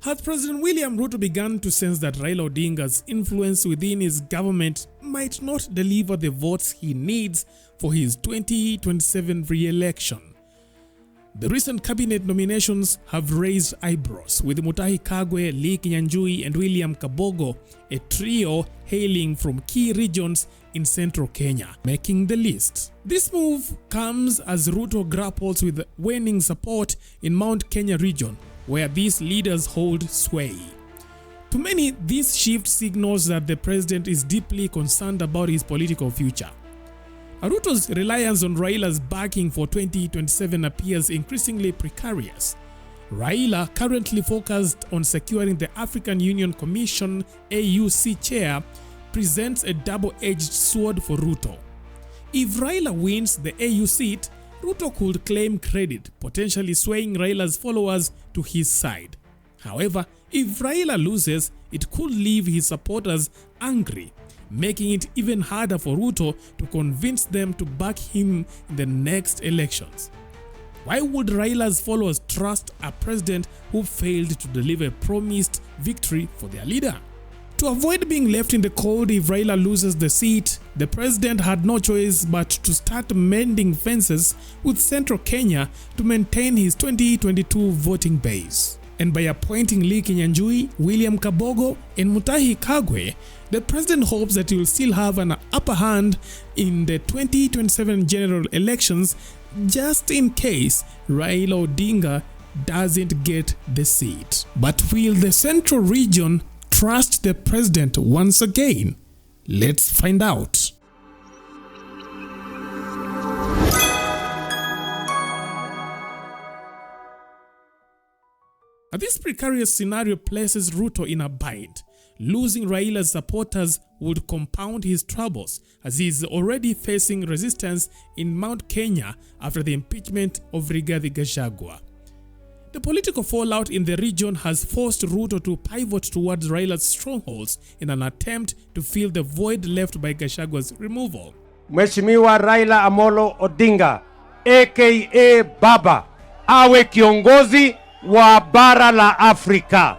Had President William Ruto begun to sense that Raila Odinga's influence within his government might not deliver the votes he needs for his 2027 re-election. The recent cabinet nominations have raised eyebrows, with Mutahi Kagwe, Lee Kinyanjui and William Kabogo, a trio hailing from key regions in central Kenya, making the list. This move comes as Ruto grapples with waning support in Mount Kenya region, where these leaders hold sway. To many, this shift signals that the president is deeply concerned about his political future. Ruto's reliance on Raila's backing for 2027 appears increasingly precarious. Raila, currently focused on securing the African Union Commission AUC chair, presents a double-edged sword for Ruto. If Raila wins the AU seat, Ruto could claim credit, potentially swaying Raila's followers to his side. However, if Raila loses, it could leave his supporters angry, making it even harder for Ruto to convince them to back him in the next elections. Why would Raila's followers trust a president who failed to deliver a promised victory for their leader? To avoid being left in the cold if Raila loses the seat, the president had no choice but to start mending fences with central Kenya to maintain his 2022 voting base. And by appointing Lee Kinyanjui, William Kabogo and Mutahi Kagwe, the president hopes that he will still have an upper hand in the 2027 general elections, just in case Raila Odinga doesn't get the seat. But will the central region trust the president once again? Let's find out. This precarious scenario places Ruto in a bind. Losing Raila's supporters would compound his troubles, as he is already facing resistance in Mount Kenya after the impeachment of Rigathi Gachagua. The political fallout in the region has forced Ruto to pivot towards Raila's strongholds in an attempt to fill the void left by Gachagua's removal. Mheshimiwa Raila Amolo Odinga, aka Baba, awe kiongozi wa bara la Afrika.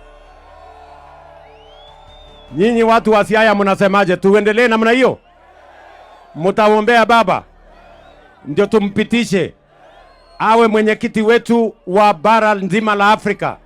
Nyinyi watu wa Siaya mnasemaje? Tuendelee namna hiyo? Mtaombea Baba ndio tumpitishe awe mwenyekiti wetu wa bara nzima la Afrika.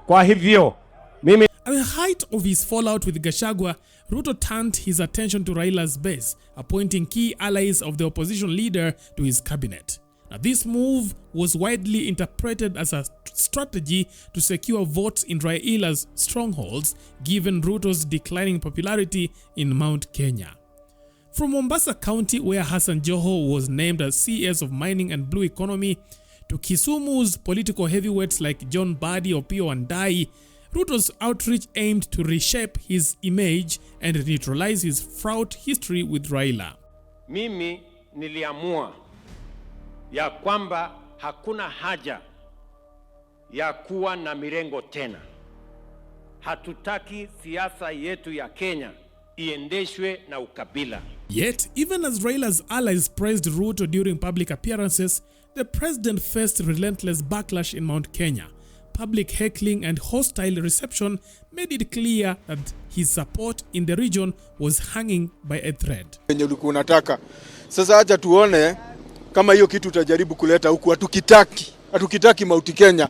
Kwa hivyo mimi at the height of his fallout with Gachagua, Ruto turned his attention to Raila's base, appointing key allies of the opposition leader to his cabinet. Now, this move was widely interpreted as a strategy to secure votes in Raila's strongholds, given Ruto's declining popularity in Mount Kenya. From Mombasa County, where Hassan Joho was named as CS of Mining and Blue Economy, to Kisumu's political heavyweights like John Badi, Opiyo Wandayi, Ruto's outreach aimed to reshape his image and neutralize his fraught history with Raila. Mimi niliamua ya kwamba hakuna haja ya kuwa na mirengo tena. Hatutaki siasa yetu ya Kenya iendeshwe na ukabila. Yet, even as Raila's allies praised Ruto during public appearances, the president faced relentless backlash in Mount Kenya. Public heckling and hostile reception made it clear that his support in the region was hanging by a thread. Sasa acha tuone kama hiyo kitu utajaribu kuleta huku. Hatukitaki Mount Kenya.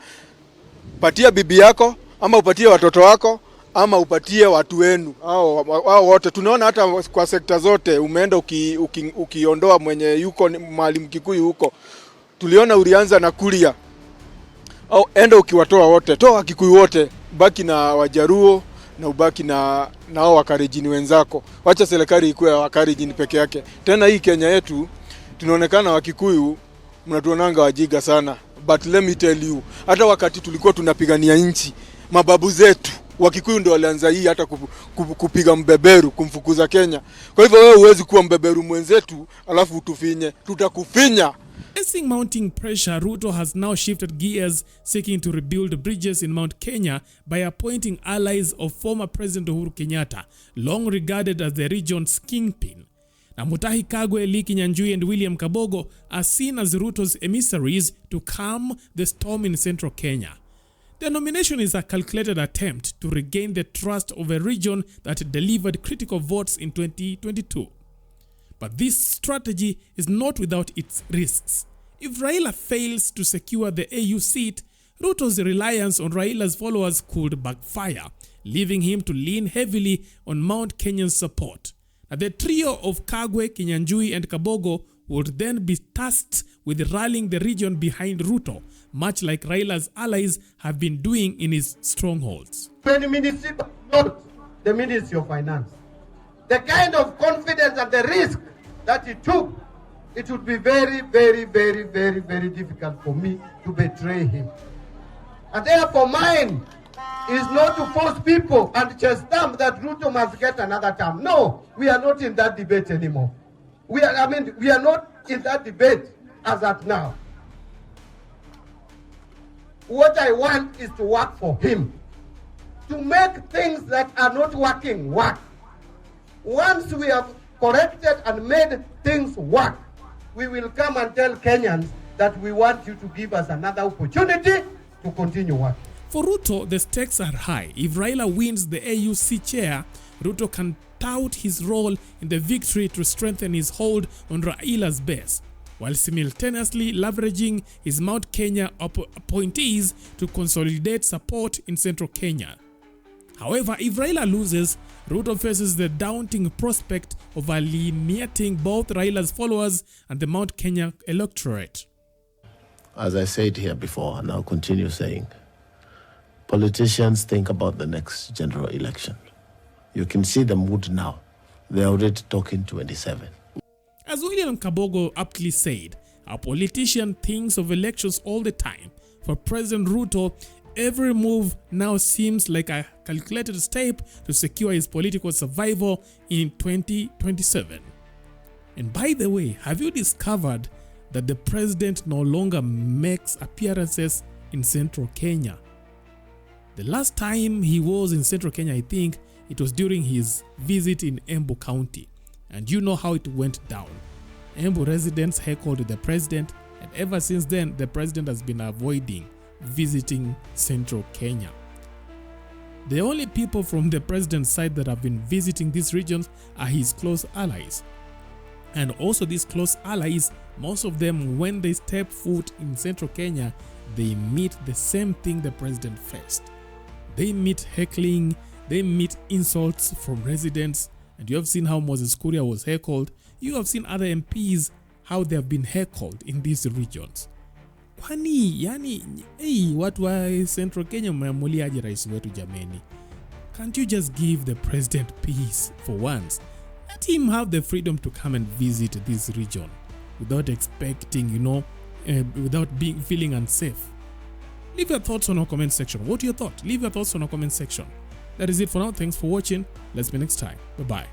Patia bibi yako ama upatie watoto wako ama upatie watu wenu. Hao wote tunaona hata kwa sekta zote umeenda ukiondoa mwenye yuko Mwalimu Kikuyu huko. Tuliona ulianza na Kuria. Au enda ukiwatoa wote. Toa Kikuyu wote, baki na Wajaruo na ubaki na hao Wakalenjin wenzako. Wacha serikali ikuwe Wakalenjin peke yake. Tena hii Kenya yetu tunaonekana Wakikuyu mnatuonanga wajiga sana. But let me tell you, hata wakati tulikuwa tunapigania nchi, mababu zetu Wakikuyu ndio walianza hii hata kupiga mbeberu kumfukuza Kenya. Kwa hivyo wewe huwezi kuwa mbeberu mwenzetu alafu utufinye. Tutakufinya. Facing mounting pressure, Ruto has now shifted gears, seeking to rebuild bridges in Mount Kenya by appointing allies of former President Uhuru Kenyatta, long regarded as the region's kingpin. Now, Mutahi Kagwe, Lee Kinyanjui and William Kabogo are seen as Ruto's emissaries to calm the storm in central Kenya. The nomination is a calculated attempt to regain the trust of a region that delivered critical votes in 2022. But this strategy is not without its risks. If Raila fails to secure the AU seat, Ruto's reliance on Raila's followers could backfire, leaving him to lean heavily on Mount Kenya's support. Now, the trio of Kagwe, Kinyanjui, and Kabogo would then be tasked with rallying the region behind Ruto, much like Raila's allies have been doing in his strongholds. Many ministry, but not the Ministry of Finance. The kind of confidence and the risk that he took, it would be very, very, very, very, very difficult for me to betray him. And therefore mine is not to force people and just stamp that Ruto must get another term. No, we are not in that debate anymore. We are not in that debate as at now. What I want is to work for him, to make things that are not working work. Once we have corrected and made things work, we will come and tell Kenyans that we want you to give us another opportunity to continue working. For Ruto, the stakes are high. If Raila wins the AUC chair, Ruto can tout his role in the victory to strengthen his hold on Raila's base, while simultaneously leveraging his Mount Kenya appointees to consolidate support in central Kenya. However, if Raila loses, Ruto faces the daunting prospect of alienating both Raila's followers and the Mount Kenya electorate. As I said here before, and I'll continue saying, politicians think about the next general election. You can see the mood now. They're already talking 27. As William Kabogo aptly said, a politician thinks of elections all the time. For President Ruto, every move now seems like a calculated step to secure his political survival in 2027. And by the way, have you discovered that the president no longer makes appearances in central Kenya? The last time he was in central Kenya, I think it was during his visit in Embu County. And you know how it went down. Embu residents heckled the president, and ever since then, the president has been avoiding visiting central Kenya. The only people from the president's side that have been visiting these regions are his close allies. And also these close allies, most of them, when they step foot in central Kenya, they meet the same thing the president faced. They meet heckling, they meet insults from residents, and you have seen how Moses Kuria was heckled. You have seen other MPs, how they have been heckled in these regions. Kwani, watu wa Central Kenya mmeamulia aje rais wetu jameni? Can't you just give the president peace for once? Let him have the freedom to come and visit this region without expecting, without feeling unsafe. Leave your thoughts on our comment section. What are your thoughts? Leave your thoughts on our comment section. That is it for now. Thanks for watching. Let's meet next time. Bye-bye.